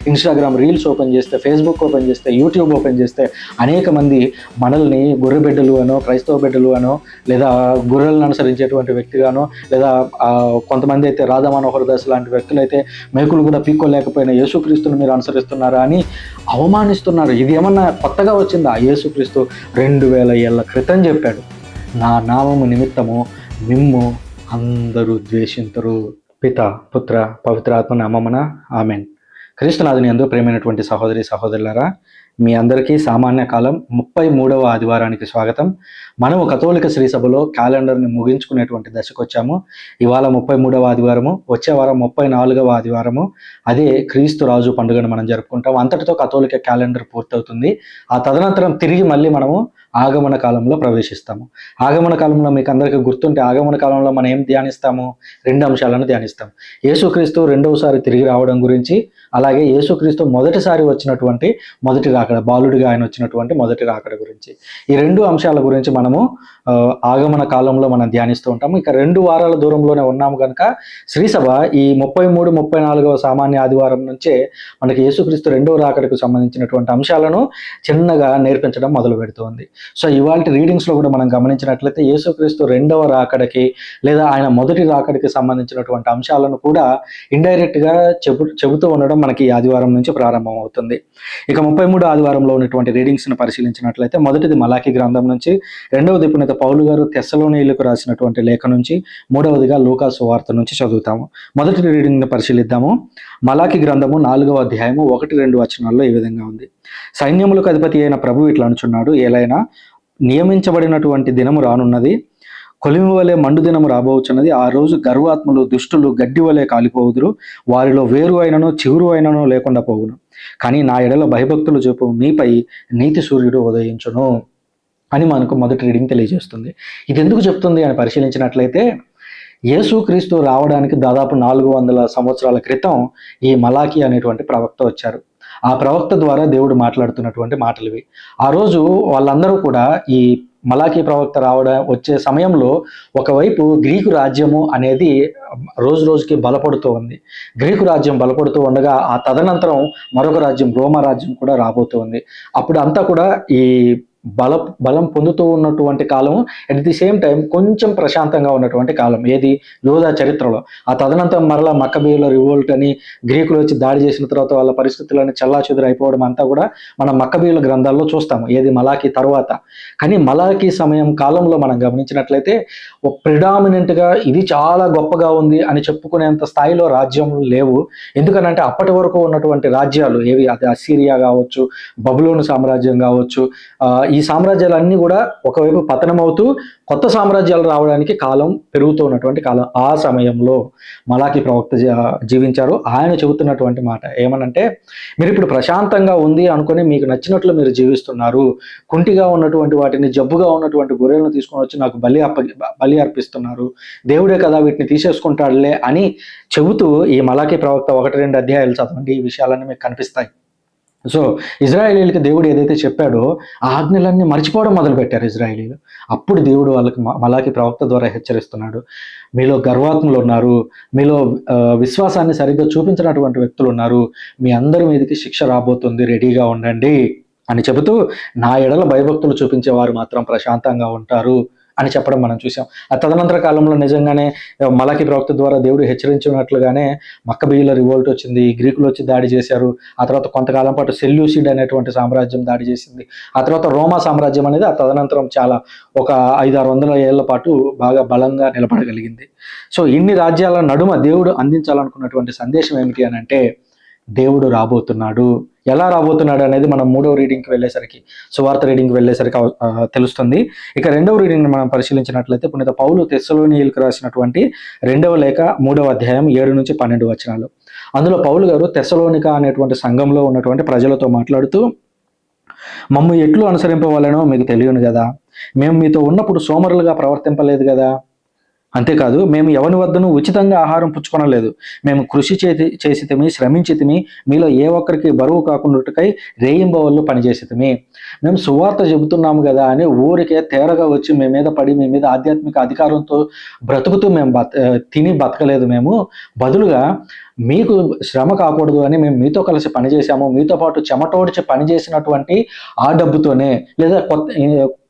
Instagram reels open చేస్తే, Facebook open చేస్తే, YouTube open చేస్తే అనేక మంది మనల్ని గొర్రె బిడ్డలు అనో, క్రైస్తవ బిడ్డలు అనో, లేదా గొర్రెలను అనుసరించేటువంటి వ్యక్తిగానో, లేదా కొంతమంది అయితే రాధా మనోహర్ దాస్ లాంటి వ్యక్తులు అయితే మేకులు కూడా పీక్కోలేకపోయిన యేసుక్రీస్తుని మీరు అనుసరిస్తున్నారా అని అవమానిస్తున్నారు. ఇది ఏమన్నా కొత్తగా వచ్చిందా? యేసుక్రీస్తు 2000 ఏళ్ల క్రితం చెప్పాడు, నా నామము నిమిత్తము మిమ్ము అందరూ ద్వేషింతురు. పిత, పుత్ర, పవిత్రాత్మ నామమున ఆమెన్. క్రీస్తునాథుని యందు ప్రియమైనటువంటి సహోదరి సహోదరులారా, మీ అందరికీ సామాన్య కాలం 33వ ఆదివారానికి స్వాగతం. మనము కథోలిక శ్రీ సభలో క్యాలెండర్ని ముగించుకునేటువంటి దశకు వచ్చాము. ఇవాళ 33వ ఆదివారము, వచ్చే వారం 34వ ఆదివారము. అదే క్రీస్తు రాజు పండుగను మనం జరుపుకుంటాం. అంతటితో కథోలిక క్యాలెండర్ పూర్తవుతుంది. ఆ తదనంతరం తిరిగి మళ్ళీ మనము ఆగమన కాలంలో ప్రవేశిస్తాము. ఆగమన కాలంలో మీకు అందరికీ గుర్తుంటే, ఆగమన కాలంలో మనం ఏం ధ్యానిస్తాము? 2 అంశాలను ధ్యానిస్తాం. యేసుక్రీస్తు రెండవసారి తిరిగి రావడం గురించి, అలాగే యేసుక్రీస్తు మొదటిసారి వచ్చినటువంటి మొదటి రాకడ, బాలుడిగా ఆయన వచ్చినటువంటి మొదటి రాకడ గురించి. ఈ 2 అంశాల గురించి మనము ఆగమన కాలంలో మనం ధ్యానిస్తూ ఉంటాము. ఇక 2 వారాల దూరంలోనే ఉన్నాము కనుక శ్రీసభ ఈ 33, 34వ సామాన్య ఆదివారం నుంచే మనకి యేసుక్రీస్తు రెండవ రాకడకు సంబంధించినటువంటి అంశాలను చిన్నగా నేర్పించడం మొదలు పెడుతోంది. సో ఇవాళ రీడింగ్స్లో కూడా మనం గమనించినట్లయితే యేసుక్రీస్తు రెండవ రాకడకి లేదా ఆయన మొదటి రాకడికి సంబంధించినటువంటి అంశాలను కూడా ఇండైరెక్ట్గా చెబుతూ ఉండడం మనకి ఈ ఆదివారం నుంచి ప్రారంభం అవుతుంది. ఇక 33 ఆదివారంలో ఉన్నటువంటి రీడింగ్స్ని పరిశీలించినట్లయితే, మొదటిది మలాకి గ్రంథం నుంచి, రెండవది పునీత పౌలు గారు తెస్సలోనీయులకు రాసినటువంటి లేఖ నుంచి, మూడవదిగా లూకా సువార్త నుంచి చదువుతాము. మొదటి రీడింగ్ని పరిశీలిద్దాము. మలాకి గ్రంథము 4వ అధ్యాయము 1-2 వచనాల్లో ఈ విధంగా ఉంది. సైన్యములకు అధిపతి అయిన ప్రభు ఇట్లా అనుచున్నాడు, ఏలైనా నియమించబడినటువంటి దినము రానున్నది, కొలిమి వలె మండు దినము రాబోచున్నది. ఆ రోజు గర్వాత్ములు, దుష్టులు గడ్డి వలె కాలిపోవుదురు, వారిలో వేరు అయినను చిగురు అయినను లేకుండా పోవును. కానీ నా ఎడల భయభక్తులు చూపు మీపై నీతి సూర్యుడు ఉదయించును అని మనకు మొదటి రీడింగ్ తెలియజేస్తుంది. ఇది ఎందుకు చెప్తుంది అని పరిశీలించినట్లయితే, యేసుక్రీస్తు రావడానికి దాదాపు 400 సంవత్సరాల క్రితం ఈ మలాకి అనేటువంటి ప్రవక్త వచ్చారు. ఆ ప్రవక్త ద్వారా దేవుడు మాట్లాడుతున్నటువంటి మాటలు ఇవి. ఆ రోజు వాళ్ళందరూ కూడా ఈ మలాకి ప్రవక్త వచ్చే సమయంలో ఒకవైపు గ్రీకు రాజ్యము అనేది రోజు రోజుకి బలపడుతూ ఉంది. గ్రీకు రాజ్యం బలపడుతూ ఉండగా ఆ తదనంతరం మరొక రాజ్యం, రోమా రాజ్యం కూడా రాబోతూ ఉంది. అప్పుడు అంతా కూడా ఈ బలం పొందుతూ ఉన్నటువంటి కాలము, అట్ ది సేమ్ టైం కొంచెం ప్రశాంతంగా ఉన్నటువంటి కాలం. ఏది? యోధా చరిత్రలో. ఆ తదనంతరం మరలా మక్కబీయుల రివోల్ట్ అని, గ్రీకులు వచ్చి దాడి చేసిన తర్వాత వాళ్ళ పరిస్థితులని చెల్లాచెదురు అయిపోవడం అంతా కూడా మనం మక్కబీయుల గ్రంథాల్లో చూస్తాము. ఏది? మలాకి తర్వాత. కానీ మలాకి సమయం కాలంలో మనం గమనించినట్లయితే ప్రిడామినెంట్గా ఇది చాలా గొప్పగా ఉంది అని చెప్పుకునేంత స్థాయిలో రాజ్యములు లేవు. ఎందుకనంటే అప్పటి వరకు ఉన్నటువంటి రాజ్యాలు ఏవి? అది అసీరియా కావచ్చు, బబులోను సామ్రాజ్యం కావచ్చు, ఈ సామ్రాజ్యాలన్నీ కూడా ఒకవైపు పతనమవుతూ కొత్త సామ్రాజ్యాలు రావడానికి కాలం పెరుగుతూ ఉన్నటువంటి కాలం. ఆ సమయంలో మలాకి ప్రవక్త జీవించారు. ఆయన చెబుతున్నటువంటి మాట ఏమనంటే, మీరు ఇప్పుడు ప్రశాంతంగా ఉంది అనుకుని మీకు నచ్చినట్లు మీరు జీవిస్తున్నారు, కుంటిగా ఉన్నటువంటి వాటిని, జబ్బుగా ఉన్నటువంటి గొర్రెలను తీసుకొని వచ్చి నాకు బలి అర్పిస్తున్నారు, దేవుడే కదా వీటిని తీసేసుకుంటాడులే అని చెబుతూ ఈ మలాకి ప్రవక్త 1-2 అధ్యాయాలు చదవండి, ఈ విషయాలన్నీ మీకు కనిపిస్తాయి. సో ఇజ్రాయేలీలకి దేవుడు ఏదైతే చెప్పాడో ఆ ఆజ్ఞలన్నీ మర్చిపోవడం మొదలుపెట్టారు ఇజ్రాయేలీలు. అప్పుడు దేవుడు వాళ్ళకి మలాకి ప్రవక్త ద్వారా హెచ్చరిస్తున్నాడు, మీలో గర్వాత్ములు ఉన్నారు, మీలో విశ్వాసాన్ని సరిగ్గా చూపించినటువంటి వ్యక్తులు ఉన్నారు, మీ అందరి మీదకి శిక్ష రాబోతుంది, రెడీగా ఉండండి అని చెబుతూ, నా ఎడల భయభక్తులు చూపించేవారు మాత్రం ప్రశాంతంగా ఉంటారు అని చెప్పడం మనం చూసాం. ఆ తదనంతర కాలంలో నిజంగానే మలాకి ప్రవక్త ద్వారా దేవుడు హెచ్చరించినట్లుగానే మక్కబీయుల రివోల్ట్ వచ్చింది, గ్రీకులు వచ్చి దాడి చేశారు. ఆ తర్వాత కొంతకాలం పాటు సెల్యూసిడ్ అనేటువంటి సామ్రాజ్యం దాడి చేసింది. ఆ తర్వాత రోమా సామ్రాజ్యం అనేది ఆ తదనంతరం చాలా ఒక 500-600 ఏళ్ల పాటు బాగా బలంగా నిలబడగలిగింది. సో ఇన్ని రాజ్యాల నడుమ దేవుడు అందించాలనుకున్నటువంటి సందేశం ఏమిటి అని అంటే, దేవుడు రాబోతున్నాడు. ఎలా రాబోతున్నాడు అనేది మనం 3వ రీడింగ్కి వెళ్ళేసరికి, సువార్త రీడింగ్కి వెళ్ళేసరికి తెలుస్తుంది. ఇక 2వ రీడింగ్ని మనం పరిశీలించినట్లయితే, పునీత పౌలు తెస్సలోనీయులకు రాసినటువంటి 2వ లేఖ 3వ అధ్యాయం 7-12 వచనాలు. అందులో పౌలు గారు తెస్సలోనిక అనేటువంటి సంఘంలో ఉన్నటువంటి ప్రజలతో మాట్లాడుతూ, మమ్ము ఎట్లు అనుసరింపవాలనో మీకు తెలియను కదా, మేము మీతో ఉన్నప్పుడు సోమరులుగా ప్రవర్తింపలేదు కదా, అంతేకాదు మేము ఎవరి వద్దను ఉచితంగా ఆహారం పుచ్చుకొనలేదు, మేము కృషి చేసితిమి, శ్రమించితిమి, మీలో ఏ ఒక్కరికి బరువు కాకుండాటకై రేయింబవళ్ళు పనిచేసితిమి. మేము సువార్త చెబుతున్నాము కదా అని ఊరికే తేరగా వచ్చి మీ మీద పడి, మీ మీద ఆధ్యాత్మిక అధికారంతో బ్రతుకుతూ మేము తిని బతకలేదు. మేము బదులుగా మీకు శ్రమ కాకూడదు అని మేము మీతో కలిసి పనిచేసాము, మీతో పాటు చెమటోడ్చి పనిచేసినటువంటి ఆ డబ్బుతోనే లేదా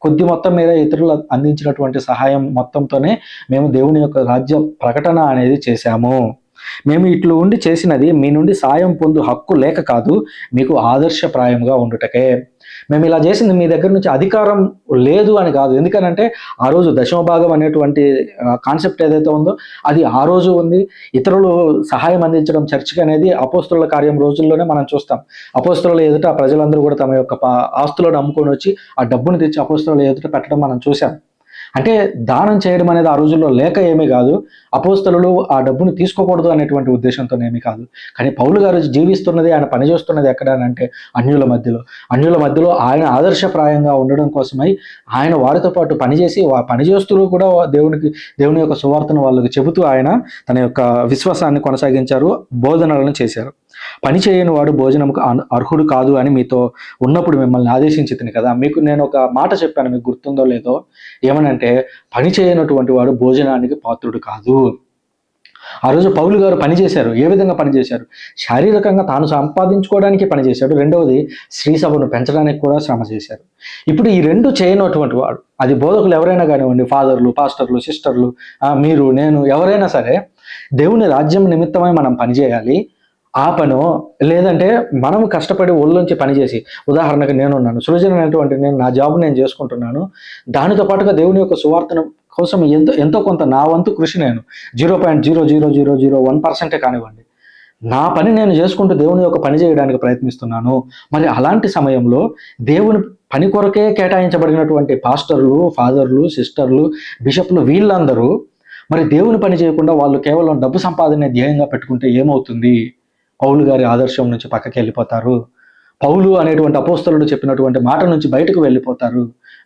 కొద్ది మొత్తం మీద ఇతరులు అందించినటువంటి సహాయం మొత్తంతోనే మేము దేవుని యొక్క రాజ్య ప్రకటన అనేది చేశాము. మేము ఇట్లు ఉండి చేసినది మీ నుండి సాయం పొందు హక్కు లేక కాదు, మీకు ఆదర్శప్రాయంగా ఉండుటకే. మేము ఇలా చేసింది మీ దగ్గర నుంచి అధికారం లేదు అని కాదు. ఎందుకనంటే ఆ రోజు దశమ భాగం అనేటువంటి కాన్సెప్ట్ ఏదైతే ఉందో అది ఆ రోజు ఉంది. ఇతరులు సహాయం అందించడం చర్చికి అనేది అపోస్తుల కార్యం రోజుల్లోనే మనం చూస్తాం. అపోస్తుల ఎదుట ప్రజలందరూ కూడా తమ యొక్క ఆస్తులను అమ్ముకొని వచ్చి ఆ డబ్బును తెచ్చి అపోస్తుల ఎదుట పెట్టడం మనం చూసాం. అంటే దానం చేయడం అనేది ఆ రోజుల్లో లేక ఏమీ కాదు, అపోస్తలులు ఆ డబ్బును తీసుకోకూడదు అనేటువంటి ఉద్దేశంతో ఏమీ కాదు. కానీ పౌలు గారు జీవిస్తున్నది, ఆయన పనిచేస్తున్నది ఎక్కడ అంటే అన్యుల మధ్యలో ఆయన ఆదర్శప్రాయంగా ఉండడం కోసమై ఆయన వారితో పాటు పనిచేసి పనిచేస్తూ కూడా దేవుని యొక్క సువార్తను వాళ్ళకి చెబుతూ ఆయన తన యొక్క విశ్వాసాన్ని కొనసాగించారు, బోధనలను చేశారు. పని చేయని వాడు భోజనంకు అర్హుడు కాదు అని మీతో ఉన్నప్పుడు మిమ్మల్ని ఆదేశించింది కదా. మీకు నేను ఒక మాట చెప్పాను, మీకు గుర్తుందో లేదో, ఏమనంటే పని చేయనటువంటి వాడు భోజనానికి పాత్రుడు కాదు. ఆ రోజు పౌలు గారు పనిచేశారు. ఏ విధంగా పనిచేశారు? శారీరకంగా తాను సంపాదించుకోవడానికి పనిచేశాడు. రెండవది స్త్రీ సభను పెంచడానికి కూడా శ్రమ చేశారు. ఇప్పుడు ఈ రెండు చేయనటువంటి వాడు, అది బోధకులు ఎవరైనా కానివ్వండి, ఫాదర్లు, పాస్టర్లు, సిస్టర్లు, మీరు, నేను, ఎవరైనా సరే దేవుని రాజ్యం నిమిత్తమై మనం పనిచేయాలి. ఆ పనో లేదంటే మనం కష్టపడి ఒళ్ళొంచి పనిచేసి, ఉదాహరణకు నేనున్నాను, సృజన అనేటువంటి నేను నా జాబ్ నేను చేసుకుంటున్నాను. దానితో పాటుగా దేవుని యొక్క సువార్తను కోసం ఎంతో కొంత నా వంతు కృషి నేను 0.00001% కానివ్వండి, నా పని నేను చేసుకుంటూ దేవుని యొక్క పని చేయడానికి ప్రయత్నిస్తున్నాను. మరి అలాంటి సమయంలో దేవుని పని కొరకే కేటాయించబడినటువంటి పాస్టర్లు, ఫాదర్లు, సిస్టర్లు, బిషప్లు వీళ్ళందరూ మరి దేవుని పని చేయకుండా వాళ్ళు కేవలం డబ్బు సంపాదనే ధ్యేయంగా పెట్టుకుంటే ఏమవుతుంది? పౌలు గారి ఆదర్శం నుంచి పక్కకి వెళ్ళిపోతారు. పౌలు అనేటువంటి అపోస్తలుడు చెప్పినటువంటి మాట నుంచి బయటకు వెళ్ళిపోతారు.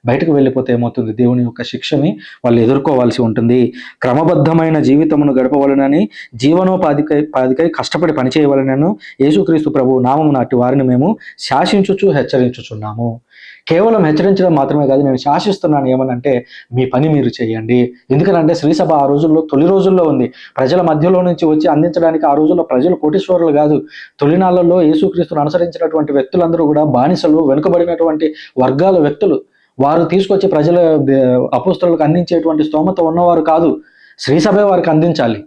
బయటకు వెళ్ళిపోతే ఏమవుతుంది? దేవుని యొక్క శిక్షని వాళ్ళు ఎదుర్కోవాల్సి ఉంటుంది. క్రమబద్ధమైన జీవితమును గడపవలనని, జీవనోపాధికై కష్టపడి పనిచేయవలనను యేసుక్రీస్తు ప్రభువు నామము నాటి వారిని మేము శాసించుచు హెచ్చరించుచున్నాము. కేవలం హెచ్చరించడం మాత్రమే కాదు, నేను శాసిస్తున్నాను. ఏమనంటే మీ పని మీరు చేయండి. ఎందుకంటే శ్రీసభ ఆ రోజుల్లో తొలి రోజుల్లో ఉంది. ప్రజల మధ్యలో నుంచి వచ్చి అందించడానికి ఆ రోజుల్లో ప్రజలు కోటీశ్వరులు కాదు. తొలినాళ్లలో యేసుక్రీస్తును అనుసరించినటువంటి వ్యక్తులందరూ కూడా బానిసలు, వెనుకబడినటువంటి వర్గాల వ్యక్తులు. వారు తీసుకొచ్చి ప్రజల అపోస్తలులకు అందించేటువంటి స్తోమత ఉన్నవారు కాదు. శ్రీసభే వారికి అందించాలి.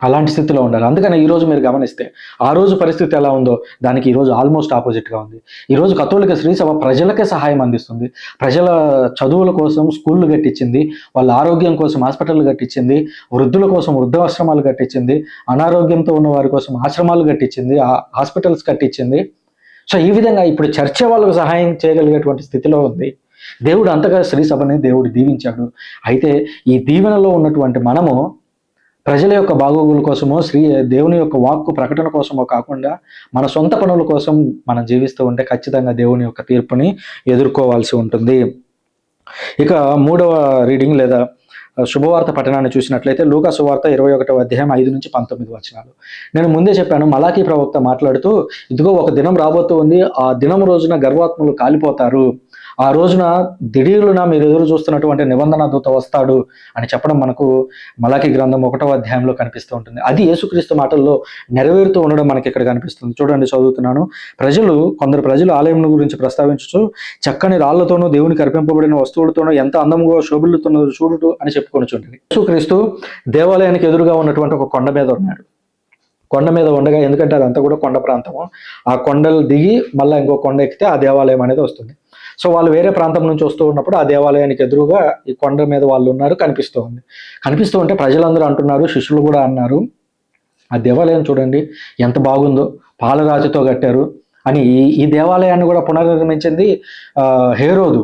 అలాంటి స్థితిలో ఉండాలి. అందుకని ఈరోజు మీరు గమనిస్తే ఆ రోజు పరిస్థితి ఎలా ఉందో దానికి ఈరోజు ఆల్మోస్ట్ ఆపోజిట్గా ఉంది. ఈరోజు కథోలిక శ్రీసభ ప్రజలకే సహాయం అందిస్తుంది. ప్రజల చదువుల కోసం స్కూళ్ళు కట్టించింది, వాళ్ళ ఆరోగ్యం కోసం హాస్పిటల్ కట్టించింది, వృద్ధుల కోసం వృద్ధాశ్రమాలు కట్టించింది, అనారోగ్యంతో ఉన్న వారి కోసం ఆశ్రమాలు కట్టించింది, హాస్పిటల్స్ కట్టించింది. సో ఈ విధంగా ఇప్పుడు చర్చ వాళ్ళకు సహాయం చేయగలిగేటువంటి స్థితిలో ఉంది. దేవుడు అంతగా శ్రీసభని దేవుడు దీవించాడు. అయితే ఈ దీవెనలో ఉన్నటువంటి మనము ప్రజల యొక్క బాగోగుల కోసమో, దేవుని యొక్క వాక్కు ప్రకటన కోసమో కాకుండా మన సొంత పనుల కోసం మనం జీవిస్తూ ఉంటే ఖచ్చితంగా దేవుని యొక్క తీర్పుని ఎదుర్కోవాల్సి ఉంటుంది. ఇక 3వ రీడింగ్ లేదా శుభవార్త పఠనాన్ని చూసినట్లయితే లూకా సువార్త 21వ అధ్యాయం 5 నుంచి 19 వచనాలు. నేను ముందే చెప్పాను, మలాకీ ప్రవక్త మాట్లాడుతూ, ఇదిగో ఒక దినం రాబోతూ ఉంది, ఆ దినం రోజున గర్వాత్ములు కాలిపోతారు, ఆ రోజున దిఢీరున మీరు ఎదురు చూస్తున్నటువంటి నిబంధన దూత వస్తాడు అని చెప్పడం మనకు మలాకీ గ్రంథం 1వ అధ్యాయంలో కనిపిస్తూ ఉంటుంది. అది యేసుక్రీస్తు మాటల్లో నెరవేరుతూ ఉండడం మనకి ఇక్కడ కనిపిస్తుంది. చూడండి, చదువుతున్నాను. కొందరు ప్రజలు ఆలయం గురించి ప్రస్తావించు, చక్కని రాళ్లతోనూ దేవునికి అర్పింపబడిన వస్తువులతోనూ ఎంత అందంగా శోభిల్లుతున్నదో చూడుట అని చెప్పుకొని చూడండి. యేసుక్రీస్తు దేవాలయానికి ఎదురుగా ఉన్నటువంటి ఒక కొండ మీద ఉన్నాడు. కొండ మీద ఉండగా, ఎందుకంటే అదంతా కూడా కొండ ప్రాంతము, ఆ కొండలు దిగి మళ్ళీ ఇంకో కొండ ఎక్కితే ఆ దేవాలయం అనేది వస్తుంది. సో వాళ్ళు వేరే ప్రాంతం నుంచి వస్తూ ఉన్నప్పుడు ఆ దేవాలయానికి ఎదురుగా ఈ కొండ మీద వాళ్ళు ఉన్నారు, కనిపిస్తూ ఉంటే ప్రజలందరూ అంటున్నారు, శిష్యులు కూడా అన్నారు, ఆ దేవాలయం చూడండి ఎంత బాగుందో, పాలరాతితో కట్టారు అని. ఈ దేవాలయాన్ని కూడా పునర్నిర్మించింది హేరోదు,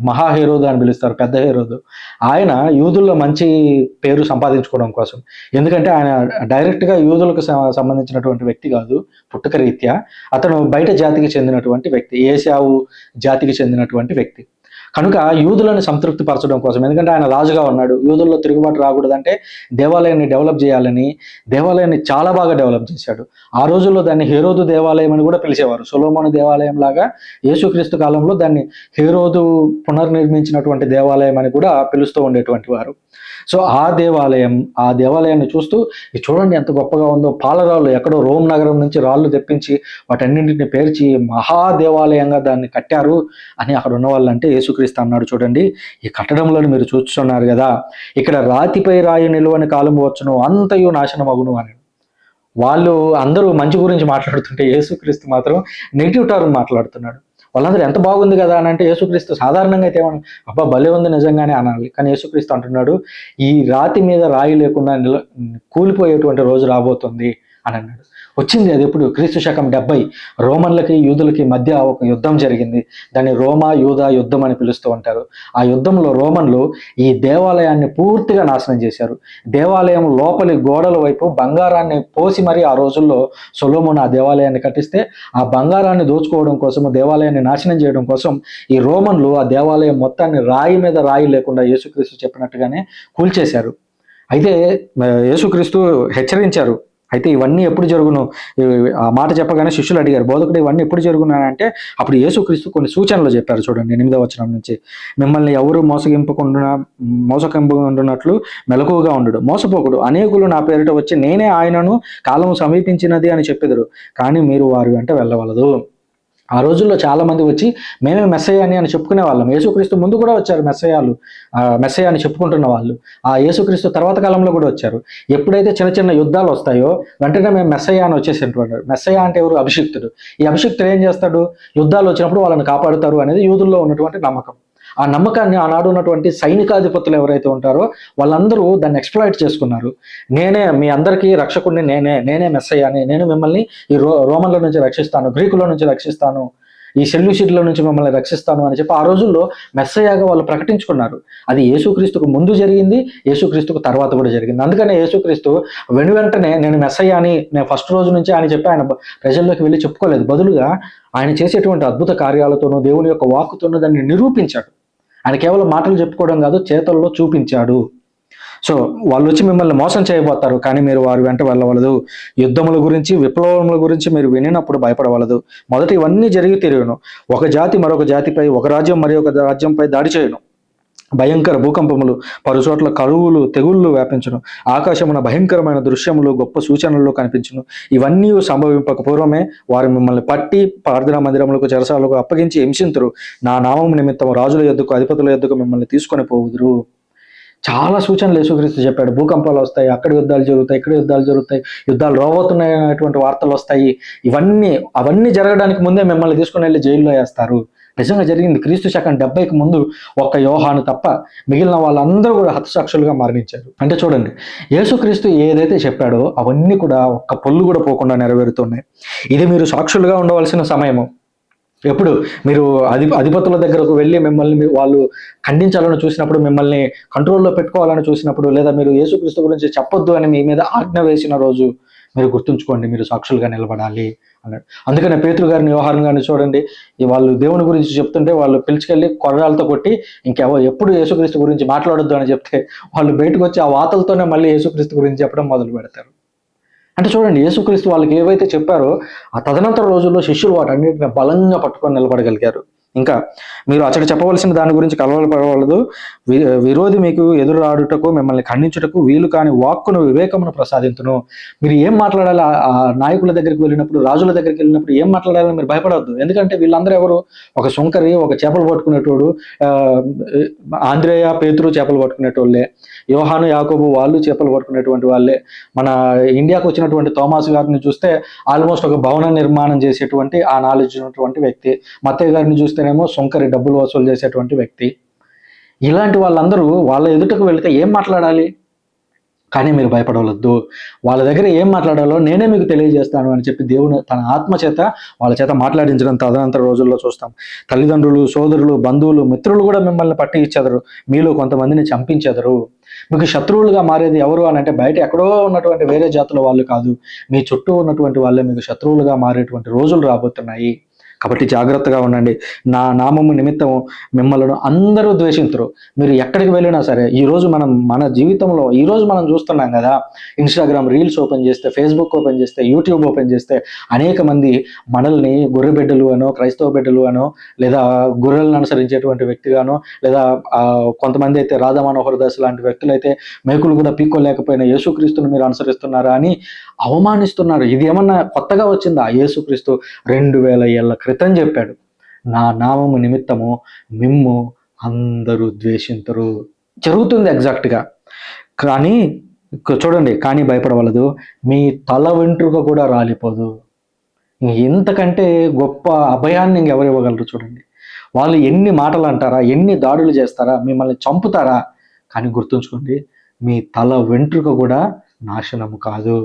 మహాహేరోదు అని పిలుస్తారు, పెద్ద హేరోదు. ఆయన యూదుల్లో మంచి పేరు సంపాదించుకోవడం కోసం, ఎందుకంటే ఆయన డైరెక్ట్గా యూదులకు సంబంధించినటువంటి వ్యక్తి కాదు పుట్టుక రీత్యా, అతను బయట జాతికి చెందినటువంటి వ్యక్తి, ఏశావు జాతికి చెందినటువంటి వ్యక్తి. కనుక యూదులను సంతృప్తి పరచడం కోసం, ఎందుకంటే ఆయన రాజుగా ఉన్నాడు, యూదుల్లో తిరుగుబాటు రాకూడదంటే దేవాలయాన్ని డెవలప్ చేయాలని దేవాలయాన్ని చాలా బాగా డెవలప్ చేశాడు. ఆ రోజుల్లో దాన్ని హేరోదు దేవాలయం అని కూడా పిలిచేవారు. సొలొమోను దేవాలయం లాగా యేసుక్రీస్తు కాలంలో దాన్ని హేరోదు పునర్నిర్మించినటువంటి దేవాలయం అని కూడా పిలుస్తూ ఉండేటువంటి వారు. సో ఆ దేవాలయాన్ని చూస్తూ ఇది చూడండి ఎంత గొప్పగా ఉందో, పాలరాళ్ళు ఎక్కడో రోమ్ నగరం నుంచి రాళ్ళు తెప్పించి వాటన్నింటిని పేర్చి మహాదేవాలయంగా దాన్ని కట్టారు అని అక్కడ ఉన్న వాళ్ళంటే యేసుక్రీస్తు అన్నాడు చూడండి. ఈ కట్టడంలో మీరు చూస్తున్నారు కదా, ఇక్కడ రాతిపై రాయి నిలువని కాలం వచ్చును అంతయు నాశనమగును అని. వాళ్ళు అందరూ మంచి గురించి మాట్లాడుతుంటే యేసుక్రీస్తు మాత్రం నెగిటివ్ టర్మ్ మాట్లాడుతున్నాడు. వాళ్ళందరూ ఎంత బాగుంది కదా అని అంటే యేసుక్రీస్తు సాధారణంగా అయితే ఏమన్నా అబ్బా భలే ఉంది నిజంగానే అనాలి. కానీ యేసుక్రీస్తు అంటున్నాడు ఈ రాతి మీద రాయి లేకుండా కూలిపోయేటువంటి రోజు రాబోతుంది అని అన్నాడు. వచ్చింది అది ఎప్పుడు? క్రీస్తు శకం 70 రోమన్లకి యూదులకి మధ్య ఒక యుద్ధం జరిగింది. దాన్ని రోమా యూదా యుద్ధం అని పిలుస్తూ ఉంటారు. ఆ యుద్ధంలో రోమన్లు ఈ దేవాలయాన్ని పూర్తిగా నాశనం చేశారు. దేవాలయం లోపలి గోడల వైపు బంగారాన్ని పోసి మరి ఆ రోజుల్లో సొలొమోను ఆ దేవాలయాన్ని కట్టిస్తే ఆ బంగారాన్ని దోచుకోవడం కోసం, దేవాలయాన్ని నాశనం చేయడం కోసం ఈ రోమన్లు ఆ దేవాలయం మొత్తాన్ని రాయి మీద రాయి లేకుండా యేసుక్రీస్తు చెప్పినట్టుగానే కూల్చేశారు. అయితే యేసుక్రీస్తు హెచ్చరించారు, అయితే ఇవన్నీ ఎప్పుడు జరుగును? ఆ మాట చెప్పగానే శిష్యులు అడిగారు, బోధకుడు ఇవన్నీ ఎప్పుడు జరుగును అంటే అప్పుడు యేసుక్రీస్తు కొన్ని సూచనలు చెప్పారు చూడండి 8వ వచనం నుంచి. మిమ్మల్ని ఎవరు మోసగింపుకుంటున్నట్లు మెలకువగా ఉండడు, మోసపోకుడు. అనేకులు నా పేరిట వచ్చి నేనే ఆయనను, కాలం సమీపించినది అని చెప్పెదరు, కానీ మీరు వారి వెంట వెళ్ళవలదు. ఆ రోజుల్లో చాలా మంది వచ్చి మేమే మెస్సయ్య అని చెప్పుకునే వాళ్ళం. యేసుక్రీస్తు ముందు కూడా వచ్చారు మెస్సయ్య అని చెప్పుకుంటున్న వాళ్ళు. ఆ యేసుక్రీస్తు తర్వాత కాలంలో కూడా వచ్చారు. ఎప్పుడైతే చిన్న చిన్న యుద్ధాలు వస్తాయో వెంటనే మేము మెస్సయ్య అని వచ్చేసింటున్నాడు. మెస్సయ్య అంటే ఎవరు? అభిషిక్తుడు. ఈ అభిషిక్తుడు ఏం చేస్తాడు? యుద్ధాలు వచ్చినప్పుడు వాళ్ళని కాపాడుతారు అనేది యూదుల్లో ఉన్నటువంటి నమ్మకం. ఆ నమ్మకాన్ని ఆనాడు ఉన్నటువంటి సైనికాధిపతులు ఎవరైతే ఉంటారో వాళ్ళందరూ దాన్ని ఎక్స్‌ప్లాయిట్ చేసుకున్నారు. నేనే మీ అందరికీ రక్షకుడిని, నేనే మెస్సయ్యని, నేను మిమ్మల్ని ఈ రోమన్ల నుంచి రక్షిస్తాను, గ్రీకుల నుంచి రక్షిస్తాను, ఈ సెల్యూసిడ్ల నుంచి మిమ్మల్ని రక్షిస్తాను అని చెప్పి ఆ రోజుల్లో మెస్సయ్యగా వాళ్ళు ప్రకటించుకున్నారు. అది యేసుక్రీస్తుకు ముందు జరిగింది, యేసుక్రీస్తుకు తర్వాత కూడా జరిగింది. అందుకనే యేసుక్రీస్తు వెంటనే నేను మెస్సయ్య అని, నేను ఫస్ట్ రోజు నుంచి అని చెప్పి ఆయన ప్రజల్లోకి వెళ్ళి చెప్పుకోలేదు. బదులుగా ఆయన చేసేటువంటి అద్భుత కార్యాలతోనూ దేవుని యొక్క వాక్కుతోనూ దాన్ని నిరూపించాడు. ఆయన కేవలం మాటలు చెప్పుకోవడం కాదు, చేతల్లో చూపించాడు. సో వాళ్ళు వచ్చి మిమ్మల్ని మోసం చేయబోతారు, కానీ మీరు వారి వెంట వెళ్ళవలదు. యుద్ధముల గురించి, విప్లవముల గురించి మీరు వినినప్పుడు భయపడవలదు. మొదట ఇవన్నీ జరిగి తిరుగును. ఒక జాతి మరొక జాతిపై, ఒక రాజ్యం మరి ఒక రాజ్యంపై దాడి చేయును. భయంకర భూకంపములు, పరుచోట్ల కరువులు, తెగుళ్ళు వ్యాపించును. ఆకాశమున భయంకరమైన దృశ్యములు, గొప్ప సూచనలు కనిపించును. ఇవన్నీ సంభవింపక పూర్వమే వారు మిమ్మల్ని పట్టి ప్రార్థనా మందిరములకు, చెరసాలకు అప్పగించి హింసింతురు. నా నామము నిమిత్తము రాజుల యొద్దకు, అధిపతుల యొద్దకు మిమ్మల్ని తీసుకొని పోవుదురు. చాలా సూచనలు యేసుక్రీస్తు చెప్పాడు. భూకంపాలు వస్తాయి, అక్కడ యుద్ధాలు జరుగుతాయి, ఇక్కడ యుద్ధాలు జరుగుతాయి, యుద్ధాలు రాబోతున్నాయి అనేటువంటి వార్తలు వస్తాయి. అవన్నీ జరగడానికి ముందే మిమ్మల్ని తీసుకుని వెళ్ళి జైల్లో వేస్తారు. నిజంగా జరిగింది. క్రీస్తు శకం 70కి ముందు ఒక్క యోహాను తప్ప మిగిలిన వాళ్ళందరూ కూడా హతసాక్షులుగా మరణించారు. అంటే చూడండి, యేసుక్రీస్తు ఏదైతే చెప్పాడో అవన్నీ కూడా ఒక్క పొల్లు కూడా పోకుండా నెరవేరుతున్నాయి. ఇది మీరు సాక్షులుగా ఉండవలసిన సమయము. ఎప్పుడు మీరు అధిపతుల దగ్గరకు వెళ్ళి మిమ్మల్ని వాళ్ళు ఖండించాలని చూసినప్పుడు, మిమ్మల్ని కంట్రోల్లో పెట్టుకోవాలని చూసినప్పుడు, లేదా మీరు యేసుక్రీస్తు గురించి చెప్పొద్దు అని మీ మీద ఆజ్ఞ వేసిన రోజు మీరు గుర్తుంచుకోండి, మీరు సాక్షులుగా నిలబడాలి అన్నాడు. అందుకనే పేతురు గారిని, యోహాను గారిని చూడండి, వాళ్ళు దేవుని గురించి చెప్తుంటే వాళ్ళు పిలుచుకెళ్ళి కొర్రాలతో కొట్టి ఎప్పుడు యేసుక్రీస్తు గురించి మాట్లాడొద్దు అని చెప్తే వాళ్ళు బయటకు వచ్చి ఆ వాతలతోనే మళ్ళీ యేసుక్రీస్తు గురించి చెప్పడం మొదలు పెడతారు. అంటే చూడండి, యేసుక్రీస్తు వాళ్ళకి ఏవైతే చెప్పారో ఆ తదనంతర రోజుల్లో శిష్యులు వాటన్నిటిని బలంగా పట్టుకొని నిలబడగలిగారు. ఇంకా మీరు అతడు చెప్పవలసిన దాని గురించి కలవరపడవలదు. విరోధి మీకు ఎదురాడుటకు, మిమ్మల్ని ఖండించుటకు వీలు కాని వాక్కును, వివేకమును ప్రసాదించును. మీరు ఏం మాట్లాడాలి? ఆ నాయకుల దగ్గరికి వెళ్ళినప్పుడు, రాజుల దగ్గరికి వెళ్ళినప్పుడు ఏం మాట్లాడాలని మీరు భయపడవద్దు. ఎందుకంటే వీళ్ళందరూ ఎవరు? ఒక సుంకరి, ఒక చేపలు పట్టుకునేటోడు, ఆంద్రేయ, పేతురు చేపలు పట్టుకునేటోళ్ళే, యోహాను, యాకోబు వాళ్ళు చేపలు పట్టుకునేటువంటి వాళ్ళే. మన ఇండియాకు వచ్చినటువంటి థోమాస్ గారిని చూస్తే ఆల్మోస్ట్ ఒక భవన నిర్మాణం చేసేటువంటి ఆ నాలెడ్జ్ ఉన్నటువంటి వ్యక్తి. మత్తయ్య గారిని చూస్తే సుంకరి, డబ్బులు వసూలు చేసేటువంటి వ్యక్తి. ఇలాంటి వాళ్ళందరూ వాళ్ళ ఎదుటకు వెళితే ఏం మాట్లాడాలి? కానీ మీరు భయపడవద్దు, వాళ్ళ దగ్గర ఏం మాట్లాడాలో నేనే మీకు తెలియజేస్తాను అని చెప్పి దేవుని తన ఆత్మ చేత వాళ్ళ చేత మాట్లాడించడం తదనంతర రోజుల్లో చూస్తాం. తల్లిదండ్రులు, సోదరులు, బంధువులు, మిత్రులు కూడా మిమ్మల్ని పట్టి ఇచ్చెదరు, మీలో కొంతమందిని చంపించెదరు. మీకు శత్రువులుగా మారేది ఎవరు అని అంటే బయట ఎక్కడో ఉన్నటువంటి వేరే జాతుల వాళ్ళు కాదు, మీ చుట్టూ ఉన్నటువంటి వాళ్ళే మీకు శత్రువులుగా మారేటువంటి రోజులు రాబోతున్నాయి. కాబట్టి జాగ్రత్తగా ఉండండి. నా నామము నిమిత్తము మిమ్మల్ని అందరూ ద్వేషింతురు. మీరు ఎక్కడికి వెళ్ళినా సరే, ఈరోజు మన జీవితంలో ఈరోజు మనం చూస్తున్నాం కదా, ఇన్స్టాగ్రామ్ రీల్స్ ఓపెన్ చేస్తే, ఫేస్బుక్ ఓపెన్ చేస్తే, యూట్యూబ్ ఓపెన్ చేస్తే అనేక మంది మనల్ని గొర్రె బిడ్డలు అనో, క్రైస్తవ బిడ్డలు అనో, లేదా గొర్రెలను అనుసరించేటువంటి వ్యక్తిగానో, లేదా కొంతమంది అయితే రాధా మనోహర్ దాస్ లాంటి వ్యక్తులు అయితే మేకులు కూడా పీక్కోలేకపోయిన యేసుక్రీస్తుని మీరు అనుసరిస్తున్నారా అని అవమానిస్తున్నారు. ఇది ఏమన్నా కొత్తగా వచ్చిందా? యేసుక్రీస్తు 2000 ఏళ్ల క్రితం చెప్పాడు, నా నామము నిమిత్తము మిమ్ము అందరూ ద్వేషింతురు. జరుగుతుంది ఎగ్జాక్ట్గా. కానీ చూడండి, కానీ భయపడవలదు, మీ తల వెంట్రుక కూడా రాలిపోదు. ఇంతకంటే గొప్ప అభయాన్ని ఇంకెవరు ఇవ్వగలరు? చూడండి, వాళ్ళు ఎన్ని మాటలు అంటారా, ఎన్ని దాడులు చేస్తారా, మిమ్మల్ని చంపుతారా, కానీ గుర్తుంచుకోండి, మీ తల వెంట్రుక కూడా నాశనము కాదు.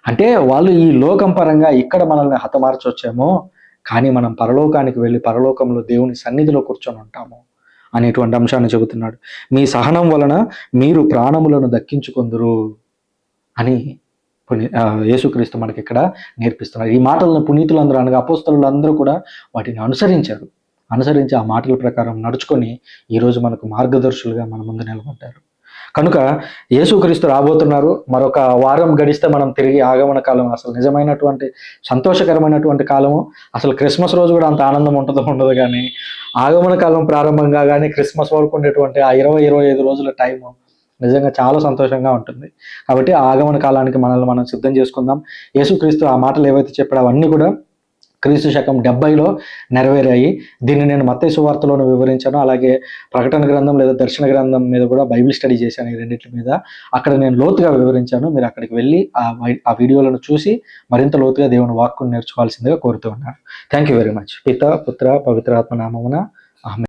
అంటే వాళ్ళు ఈ లోకం పరంగా ఇక్కడ మనల్ని హతమార్చొచ్చేమో, కానీ మనం పరలోకానికి వెళ్ళి పరలోకంలో దేవుని సన్నిధిలో కూర్చొని ఉంటాము అనేటువంటి అంశాన్ని చెబుతున్నాడు. మీ సహనం వలన మీరు ప్రాణములను దక్కించుకొందురు అని యేసుక్రీస్తు మనకి ఇక్కడ నేర్పిస్తున్నారు. ఈ మాటలను పునీతులందరూ అనగా అపోస్తలులందరూ కూడా వాటిని అనుసరించారు. అనుసరించి ఆ మాటల ప్రకారం నడుచుకొని ఈరోజు మనకు మార్గదర్శులుగా మన ముందు నిలబడ్డారు. కనుక యేసుక్రీస్తు రాబోతున్నారు. మరొక వారం గడిస్తే మనం తిరిగి ఆగమన కాలం, అసలు నిజమైనటువంటి సంతోషకరమైనటువంటి కాలము. అసలు క్రిస్మస్ రోజు కూడా అంత ఆనందం ఉండదు, కానీ ఆగమన కాలం ప్రారంభంగా కానీ క్రిస్మస్ వరకు ఉండేటువంటి ఆ 20-25 రోజుల టైము నిజంగా చాలా సంతోషంగా ఉంటుంది. కాబట్టి ఆ ఆగమన కాలానికి మనల్ని మనం సిద్ధం చేసుకుందాం. యేసుక్రీస్తు ఆ మాటలు ఏవైతే చెప్పాడో అవన్నీ కూడా క్రీస్తు శకం 70లో నెరవేరాయి. దీన్ని నేను మత్తయి సువార్తలోను వివరించాను. అలాగే ప్రకటన గ్రంథం లేదా దర్శన గ్రంథం మీద కూడా బైబిల్ స్టడీ చేశాను. ఈ రెండింటి మీద అక్కడ నేను లోతుగా వివరించాను. మీరు అక్కడికి వెళ్ళి ఆ వీడియోలను చూసి మరింత లోతుగా దేవుని వాక్కును నేర్చుకోవాల్సిందిగా కోరుతూ ఉన్నాను. Thank you very much. పిత, పుత్ర, పవిత్రాత్మ నామమున